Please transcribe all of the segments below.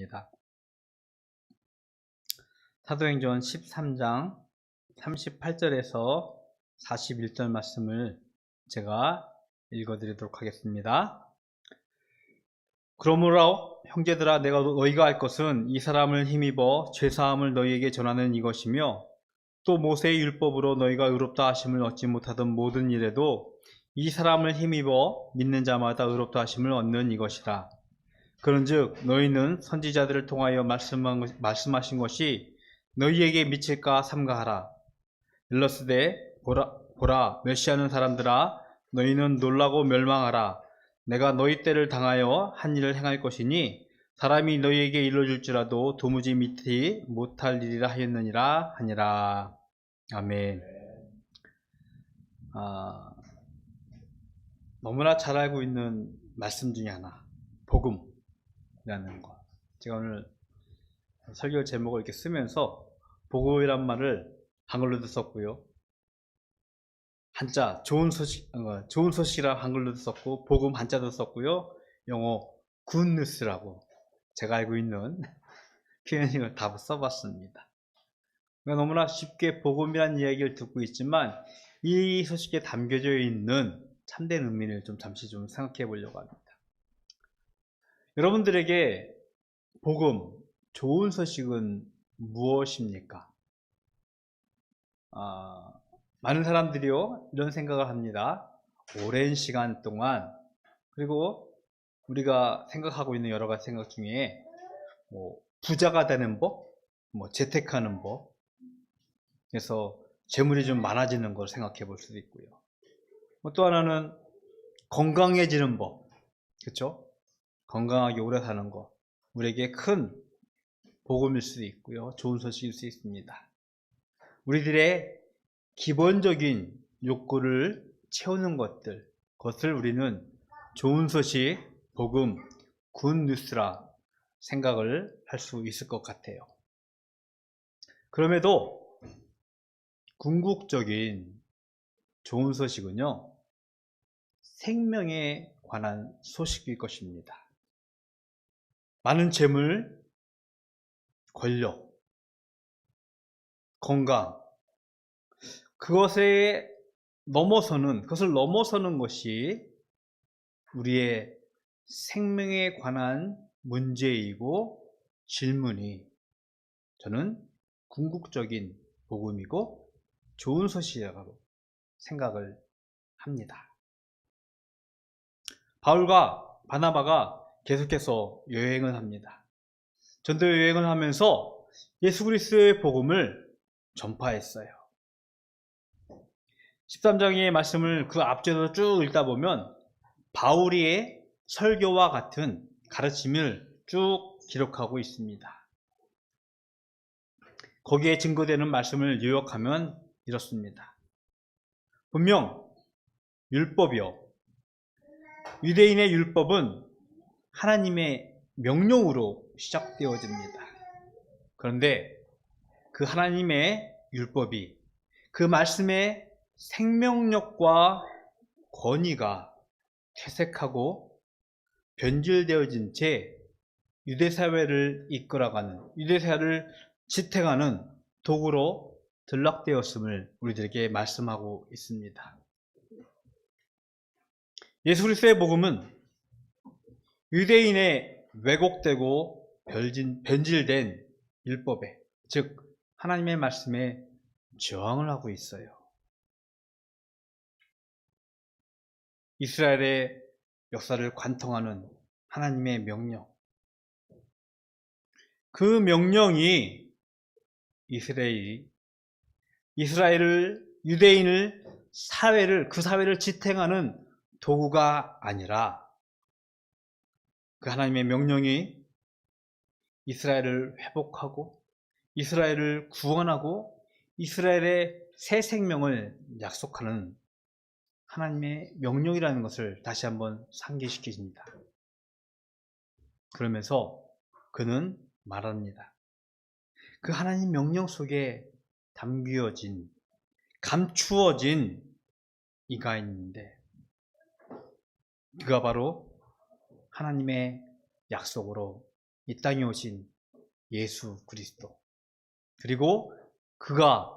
말씀입니다. 사도행전 13장 38절에서 41절 말씀을 제가 읽어드리도록 하겠습니다. 그러므로 형제들아, 내가 너희가 알 것은 이 사람을 힘입어 죄사함을 너희에게 전하는 이것이며, 또 모세의 율법으로 너희가 의롭다 하심을 얻지 못하던 모든 일에도 이 사람을 힘입어 믿는 자마다 의롭다 하심을 얻는 이것이라. 그런즉 너희는 선지자들을 통하여 말씀하신 것이 너희에게 미칠까 삼가하라. 일러스되 보라 멸시하는 사람들아, 너희는 놀라고 멸망하라. 내가 너희 때를 당하여 한 일을 행할 것이니 사람이 너희에게 일러줄지라도 도무지 믿지 못할 일이라 하였느니라 하니라. 아멘. 너무나 잘 알고 있는 말씀 중에 하나, 복음이라는 것. 제가 오늘 설교 제목을 이렇게 쓰면서 복음이란 말을 한글로도 썼고요, 한자 좋은 소식이라 한글로도 썼고, 복음 한자도 썼고요, 영어 굿뉴스라고 제가 알고 있는 표현을 다 써봤습니다. 너무나 쉽게 복음이라는 이야기를 듣고 있지만 이 소식에 담겨져 있는 참된 의미를 잠시 생각해 보려고 합니다. 여러분들에게 복음, 좋은 소식은 무엇입니까? 많은 사람들이요, 이런 생각을 합니다. 오랜 시간 동안, 그리고 우리가 생각하고 있는 여러 가지 생각 중에 부자가 되는 법, 재테크하는 법, 그래서 재물이 좀 많아지는 걸 생각해 볼 수도 있고요. 또 하나는 건강해지는 법, 그렇죠? 건강하게 오래 사는 것, 우리에게 큰 복음일 수도 있고요, 좋은 소식일 수 있습니다. 우리들의 기본적인 욕구를 채우는 그것을 우리는 좋은 소식, 복음, 굿뉴스라 생각을 할 수 있을 것 같아요. 그럼에도 궁극적인 좋은 소식은요, 생명에 관한 소식일 것입니다. 많은 재물, 권력, 건강, 그것을 넘어서는 것이 우리의 생명에 관한 문제이고 질문이, 저는 궁극적인 복음이고 좋은 소식이라고 생각을 합니다. 바울과 바나바가 계속해서 여행을 합니다. 전도 여행을 하면서 예수 그리스도의 복음을 전파했어요. 13장의 말씀을 그 앞쪽에서 쭉 읽다 보면 바울의 설교와 같은 가르침을 쭉 기록하고 있습니다. 거기에 증거되는 말씀을 요약하면 이렇습니다. 분명 율법이요, 유대인의 율법은 하나님의 명령으로 시작되어집니다. 그런데 그 하나님의 율법이, 그 말씀의 생명력과 권위가 퇴색하고 변질되어진 채 유대사회를 이끌어가는, 유대사회를 지탱하는 도구로 전락되었음을 우리들에게 말씀하고 있습니다. 예수 그리스도의 복음은 유대인의 왜곡되고 변질된 율법에, 즉 하나님의 말씀에 저항을 하고 있어요. 이스라엘의 역사를 관통하는 하나님의 명령, 그 명령이 이스라엘을, 유대인을, 그 사회를 지탱하는 도구가 아니라, 그 하나님의 명령이 이스라엘을 회복하고 이스라엘을 구원하고 이스라엘의 새 생명을 약속하는 하나님의 명령이라는 것을 다시 한번 상기시키십니다. 그러면서 그는 말합니다. 그 하나님 명령 속에 감추어진 이가 있는데, 그가 바로 하나님의 약속으로 이 땅에 오신 예수 그리스도, 그리고 그가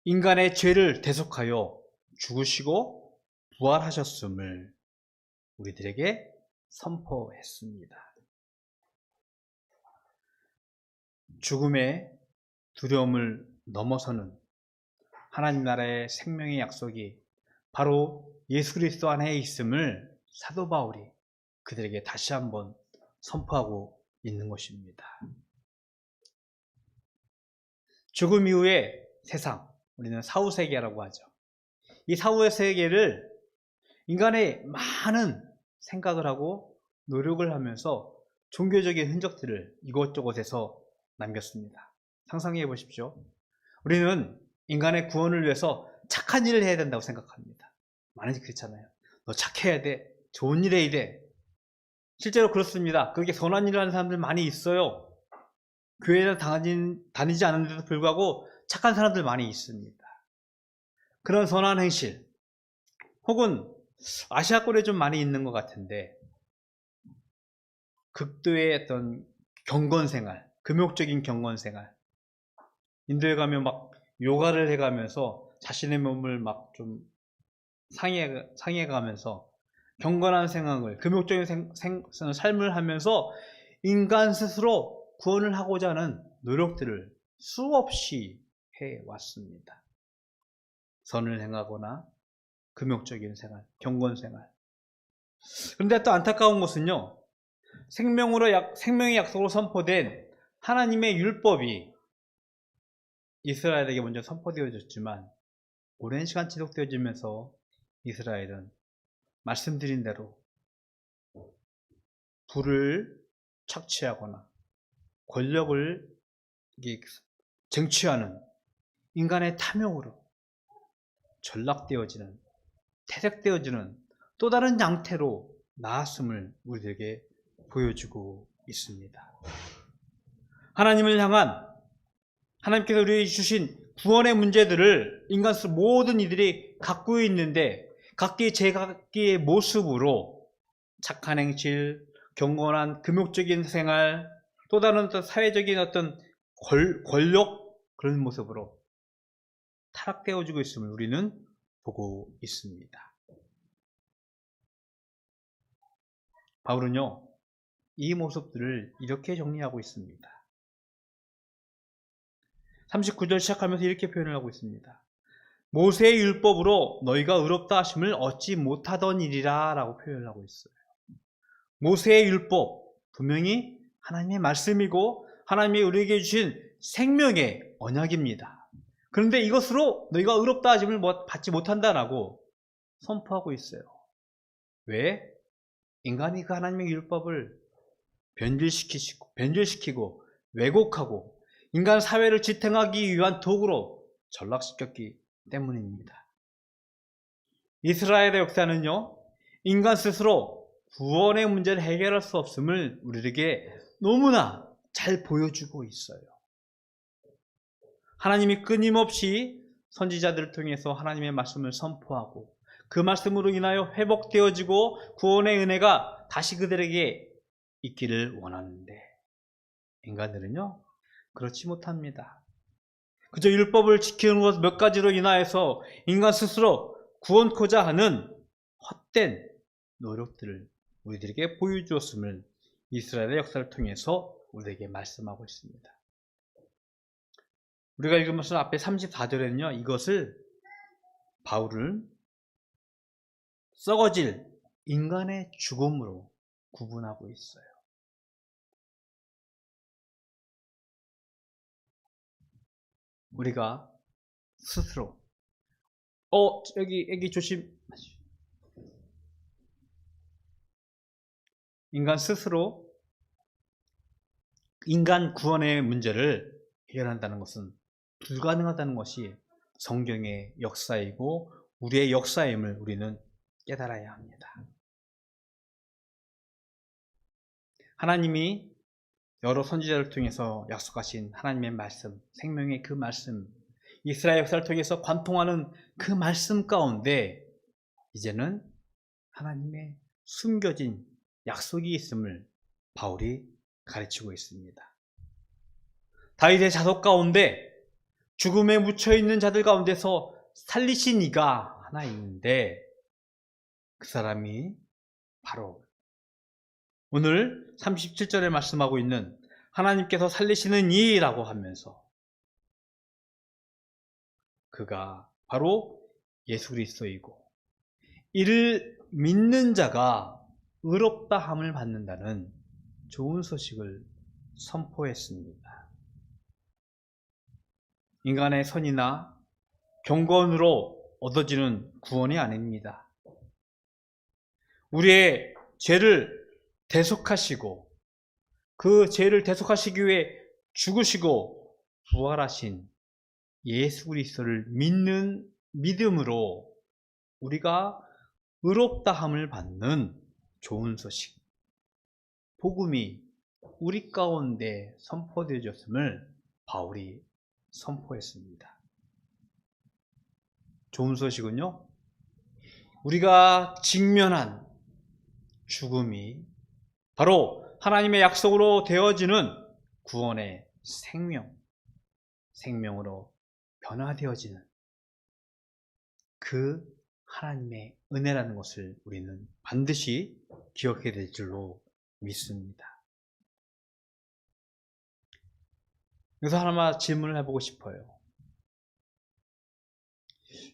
인간의 죄를 대속하여 죽으시고 부활하셨음을 우리들에게 선포했습니다. 죽음의 두려움을 넘어서는 하나님 나라의 생명의 약속이 바로 예수 그리스도 안에 있음을 사도 바울이 그들에게 다시 한번 선포하고 있는 것입니다. 죽음 이후의 세상, 우리는 사후세계라고 하죠. 이 사후세계를 인간의 많은 생각을 하고 노력을 하면서 종교적인 흔적들을 이곳저곳에서 남겼습니다. 상상해 보십시오. 우리는 인간의 구원을 위해서 착한 일을 해야 된다고 생각합니다. 많이 그렇잖아요. 너 착해야 돼. 좋은 일 해야 돼. 실제로 그렇습니다. 그렇게 선한 일을 하는 사람들 많이 있어요. 교회에 다니지 않는데도 불구하고 착한 사람들 많이 있습니다. 그런 선한 행실, 혹은 아시아권에 좀 많이 있는 것 같은데, 극도의 어떤 경건생활, 금욕적인 경건생활, 인도에 가면 막 요가를 해가면서 자신의 몸을 막 좀 상해가면서 경건한 생각을, 금욕적인 삶을 하면서 인간 스스로 구원을 하고자 하는 노력들을 수없이 해왔습니다. 선을 행하거나 금욕적인 생활, 경건생활. 그런데 또 안타까운 것은요, 생명의 약속으로 선포된 하나님의 율법이 이스라엘에게 먼저 선포되어졌지만 오랜 시간 지속되어지면서 이스라엘은 말씀드린 대로 부를 착취하거나 권력을 쟁취하는 인간의 탐욕으로 전락되어지는, 퇴색되어지는 또 다른 양태로 나았음을 우리에게 보여주고 있습니다. 하나님을 향한, 하나님께서 우리에게 주신 구원의 문제들을 인간 모든 이들이 갖고 있는데, 각기 제각기의 모습으로 착한 행실, 경건한 금욕적인 생활, 또 다른 어떤 사회적인 어떤 권력, 그런 모습으로 타락되어지고 있음을 우리는 보고 있습니다. 바울은요, 이 모습들을 이렇게 정리하고 있습니다. 39절 시작하면서 이렇게 표현을 하고 있습니다. 모세의 율법으로 너희가 의롭다 하심을 얻지 못하더니리라 라고 표현을 하고 있어요. 모세의 율법, 분명히 하나님의 말씀이고 하나님이 우리에게 주신 생명의 언약입니다. 그런데 이것으로 너희가 의롭다 하심을 받지 못한다라고 선포하고 있어요. 왜? 인간이 그 하나님의 율법을 변질시키고 왜곡하고 인간 사회를 지탱하기 위한 도구로 전락시켰기 때문입니다. 이스라엘의 역사는요, 인간 스스로 구원의 문제를 해결할 수 없음을 우리에게 너무나 잘 보여주고 있어요. 하나님이 끊임없이 선지자들을 통해서 하나님의 말씀을 선포하고 그 말씀으로 인하여 회복되어지고 구원의 은혜가 다시 그들에게 있기를 원하는데, 인간들은요 그렇지 못합니다. 그저 율법을 지키는 것 몇 가지로 인하여서 인간 스스로 구원코자 하는 헛된 노력들을 우리들에게 보여주었음을 이스라엘의 역사를 통해서 우리에게 말씀하고 있습니다. 우리가 읽으면서 앞에 34절에는요 이것을 바울은 썩어질 인간의 죽음으로 구분하고 있어요. 우리가 스스로 여기 조심. 인간 스스로 인간 구원의 문제를 해결한다는 것은 불가능하다는 것이 성경의 역사이고 우리의 역사임을 우리는 깨달아야 합니다. 하나님이 여러 선지자를 통해서 약속하신 하나님의 말씀, 생명의 그 말씀, 이스라엘 역사를 통해서 관통하는 그 말씀 가운데 이제는 하나님의 숨겨진 약속이 있음을 바울이 가르치고 있습니다. 다윗의 자손 가운데 죽음에 묻혀있는 자들 가운데서 살리신 이가 하나 있는데 그 사람이 바로 오늘 37절에 말씀하고 있는 하나님께서 살리시는 이라고 하면서 그가 바로 예수 그리스도이고 이를 믿는 자가 의롭다함을 받는다는 좋은 소식을 선포했습니다. 인간의 선이나 경건으로 얻어지는 구원이 아닙니다. 우리의 죄를 대속하시고 그 죄를 대속하시기 위해 죽으시고 부활하신 예수 그리스도를 믿는 믿음으로 우리가 의롭다함을 받는 좋은 소식, 복음이 우리 가운데 선포되어졌음을 바울이 선포했습니다. 좋은 소식은요, 우리가 직면한 죽음이 바로 하나님의 약속으로 되어지는 구원의 생명으로 변화되어지는 그 하나님의 은혜라는 것을 우리는 반드시 기억해야 될 줄로 믿습니다. 여기서 하나만 질문을 해보고 싶어요.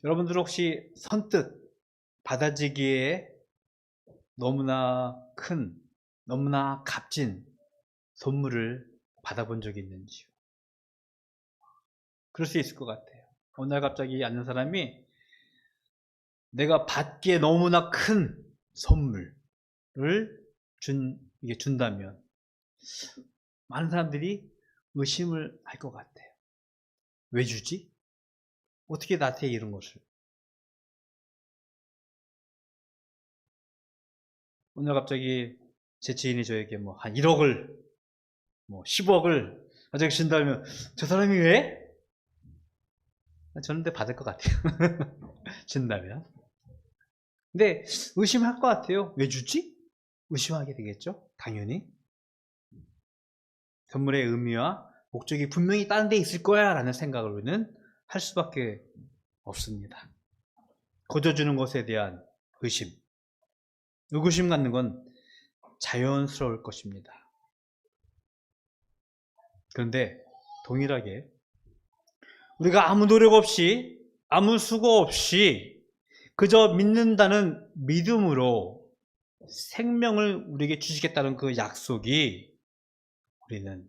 여러분들 혹시 선뜻 받아지기에 너무나 큰, 너무나 값진 선물을 받아본 적이 있는지요? 그럴 수 있을 것 같아요. 어느 날 갑자기 앉는 사람이 내가 받기에 너무나 큰 선물을 준다면 많은 사람들이 의심을 할 것 같아요. 왜 주지? 어떻게 나한테 이런 것을? 오늘 갑자기 제 지인이 저에게 한 1억을, 10억을 갑자기 준다면 저 사람이 왜? 저는 근데 받을 것 같아요. 준다면. 근데 의심할 것 같아요. 왜 주지? 의심하게 되겠죠? 당연히. 선물의 의미와 목적이 분명히 다른 데 있을 거야 라는 생각을 우리는 할 수밖에 없습니다. 거저주는 것에 대한 의구심 갖는 건 자연스러울 것입니다. 그런데 동일하게 우리가 아무 노력 없이 아무 수고 없이 그저 믿는다는 믿음으로 생명을 우리에게 주시겠다는 그 약속이 우리는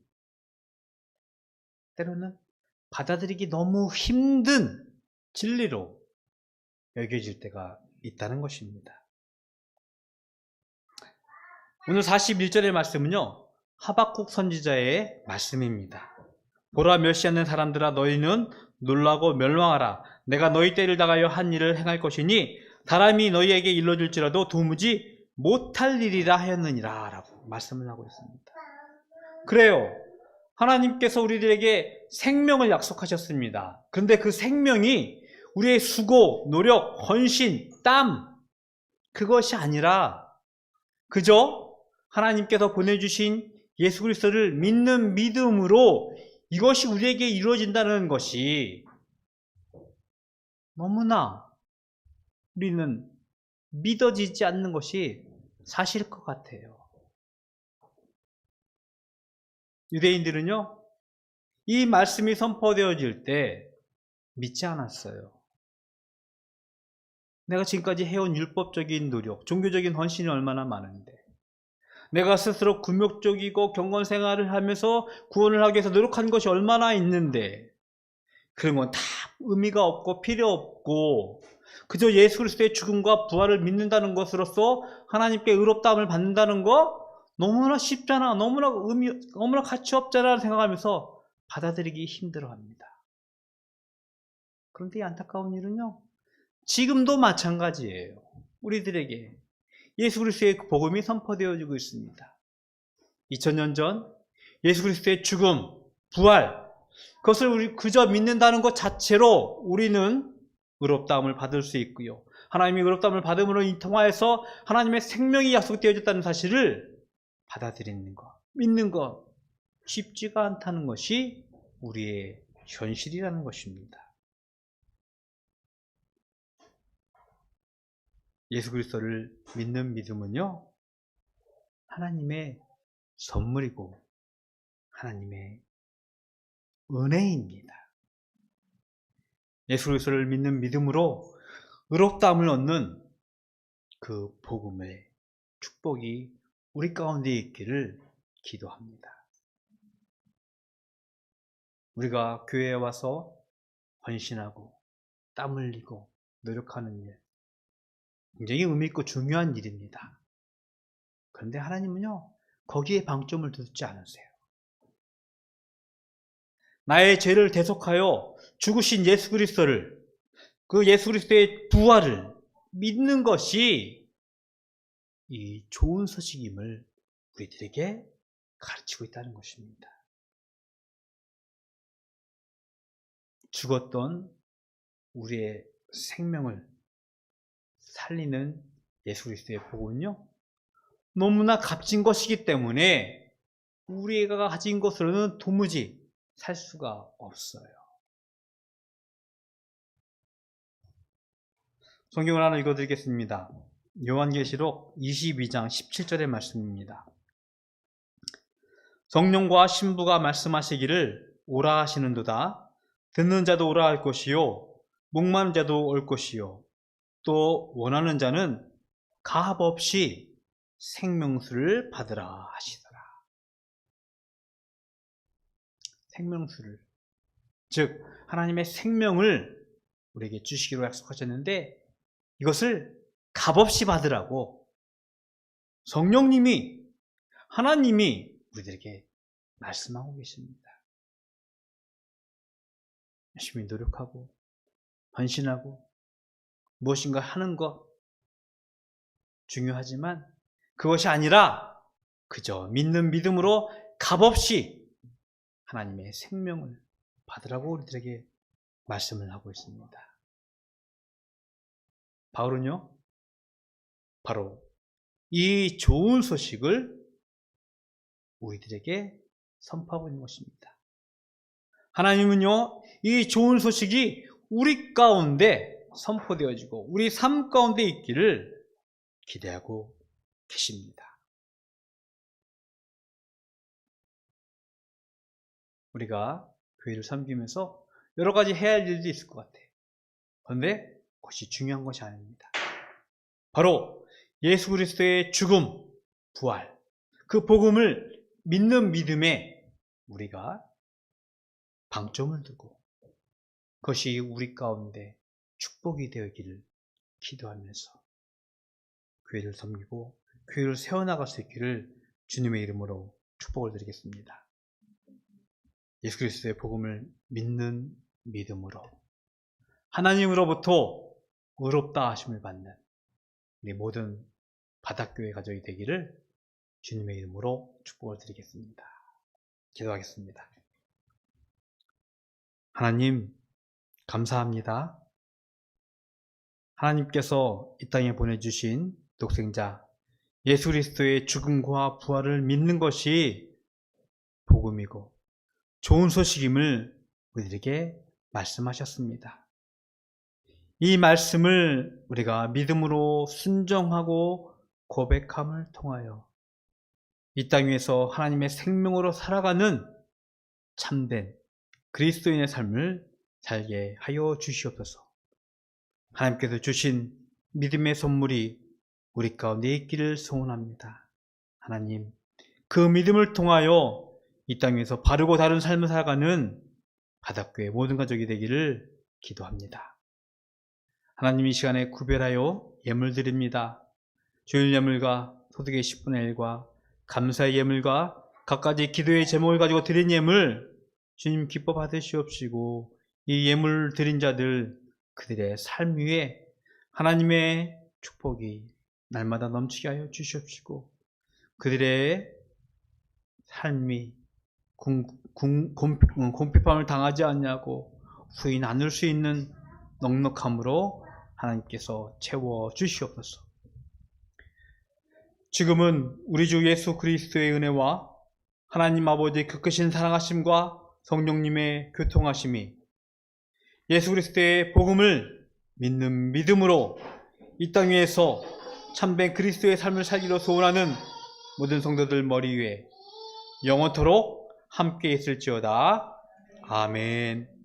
때로는 받아들이기 너무 힘든 진리로 여겨질 때가 있다는 것입니다. 오늘 41절의 말씀은요, 하박국 선지자의 말씀입니다. 보라, 멸시하는 사람들아, 너희는 놀라고 멸망하라. 내가 너희 때를 당하여 한 일을 행할 것이니 사람이 너희에게 일러줄지라도 도무지 못할 일이라 하였느니라 라고 말씀을 하고 있습니다. 그래요, 하나님께서 우리들에게 생명을 약속하셨습니다. 그런데 그 생명이 우리의 수고, 노력, 헌신, 땀, 그것이 아니라 그저 하나님께서 보내주신 예수 그리스도를 믿는 믿음으로 이것이 우리에게 이루어진다는 것이 너무나 우리는 믿어지지 않는 것이 사실일 것 같아요. 유대인들은요, 이 말씀이 선포되어질 때 믿지 않았어요. 내가 지금까지 해온 율법적인 노력, 종교적인 헌신이 얼마나 많은데, 내가 스스로 굴욕적이고 경건 생활을 하면서 구원을 하기 위해서 노력한 것이 얼마나 있는데, 그런 건 다 의미가 없고 필요 없고 그저 예수 그리스도의 죽음과 부활을 믿는다는 것으로서 하나님께 의롭다함을 받는다는 거 너무나 쉽잖아, 너무나 가치 없잖아 생각하면서 받아들이기 힘들어합니다. 그런데 이 안타까운 일은요, 지금도 마찬가지예요. 우리들에게 예수 그리스도의 복음이 선포되어지고 있습니다. 2000년 전 예수 그리스도의 죽음, 부활, 그것을 우리 그저 믿는다는 것 자체로 우리는 의롭다함을 받을 수 있고요, 하나님이 의롭다함을 받음으로 통하여서 하나님의 생명이 약속되어졌다는 사실을 받아들이는 것, 믿는 것 쉽지가 않다는 것이 우리의 현실이라는 것입니다. 예수 그리스도를 믿는 믿음은요, 하나님의 선물이고 하나님의 은혜입니다. 예수 그리스도를 믿는 믿음으로 의롭다함을 얻는 그 복음의 축복이 우리 가운데 있기를 기도합니다. 우리가 교회에 와서 헌신하고 땀 흘리고 노력하는 일, 굉장히 의미 있고 중요한 일입니다. 그런데 하나님은요, 거기에 방점을 두지 않으세요. 나의 죄를 대속하여 죽으신 예수 그리스도를, 그 예수 그리스도의 부활을 믿는 것이 이 좋은 소식임을 우리들에게 가르치고 있다는 것입니다. 죽었던 우리의 생명을 살리는 예수 그리스도의 복음은요, 너무나 값진 것이기 때문에 우리가 가진 것으로는 도무지 살 수가 없어요. 성경을 하나 읽어드리겠습니다. 요한계시록 22장 17절의 말씀입니다. 성령과 신부가 말씀하시기를 오라 하시는도다. 듣는 자도 오라 할 것이요, 목마른 자도 올 것이요, 또 원하는 자는 값없이 생명수를 받으라 하시더라. 생명수를, 즉 하나님의 생명을 우리에게 주시기로 약속하셨는데, 이것을 값없이 받으라고 성령님이, 하나님이 우리들에게 말씀하고 계십니다. 열심히 노력하고 헌신하고 무엇인가 하는 것 중요하지만 그것이 아니라 그저 믿는 믿음으로 값없이 하나님의 생명을 받으라고 우리들에게 말씀을 하고 있습니다. 바울은요, 바로 이 좋은 소식을 우리들에게 선포하고 있는 것입니다. 하나님은요, 이 좋은 소식이 우리 가운데 선포되어지고 우리 삶 가운데 있기를 기대하고 계십니다. 우리가 교회를 섬기면서 여러 가지 해야 할 일도 있을 것 같아요. 그런데 그것이 중요한 것이 아닙니다. 바로 예수 그리스도의 죽음, 부활, 그 복음을 믿는 믿음에 우리가 방점을 두고 그것이 우리 가운데 축복이 되기를 기도하면서 교회를 섬기고 교회를 세워나갈 수 있기를 주님의 이름으로 축복을 드리겠습니다. 예수 그리스도의 복음을 믿는 믿음으로 하나님으로부터 의롭다 하심을 받는 우리 모든 바닷교회 가족이 되기를 주님의 이름으로 축복을 드리겠습니다. 기도하겠습니다. 하나님, 감사합니다. 하나님께서 이 땅에 보내주신 독생자 예수 그리스도의 죽음과 부활을 믿는 것이 복음이고 좋은 소식임을 우리에게 말씀하셨습니다. 이 말씀을 우리가 믿음으로 순종하고 고백함을 통하여 이 땅 위에서 하나님의 생명으로 살아가는 참된 그리스도인의 삶을 살게 하여 주시옵소서. 하나님께서 주신 믿음의 선물이 우리 가운데 있기를 소원합니다. 하나님, 그 믿음을 통하여 이 땅 위에서 바르고 다른 삶을 살아가는 바닷교회 모든 가족이 되기를 기도합니다. 하나님, 이 시간에 구별하여 예물 드립니다. 주일 예물과 소득의 10분의 1과 감사의 예물과 각가지 기도의 제목을 가지고 드린 예물 주님 기뻐 받으시옵시고 이 예물 드린 자들 그들의 삶 위에 하나님의 축복이 날마다 넘치게 하여 주시옵시고 그들의 삶이 곰핍함을 당하지 않냐고 후회 나눌 수 있는 넉넉함으로 하나님께서 채워 주시옵소서. 지금은 우리 주 예수 그리스도의 은혜와 하나님 아버지의 그 크신 사랑하심과 성령님의 교통하심이 예수 그리스도의 복음을 믿는 믿음으로 이 땅 위에서 참된 그리스도의 삶을 살기로 소원하는 모든 성도들 머리 위에 영원토록 함께 있을지어다. 아멘.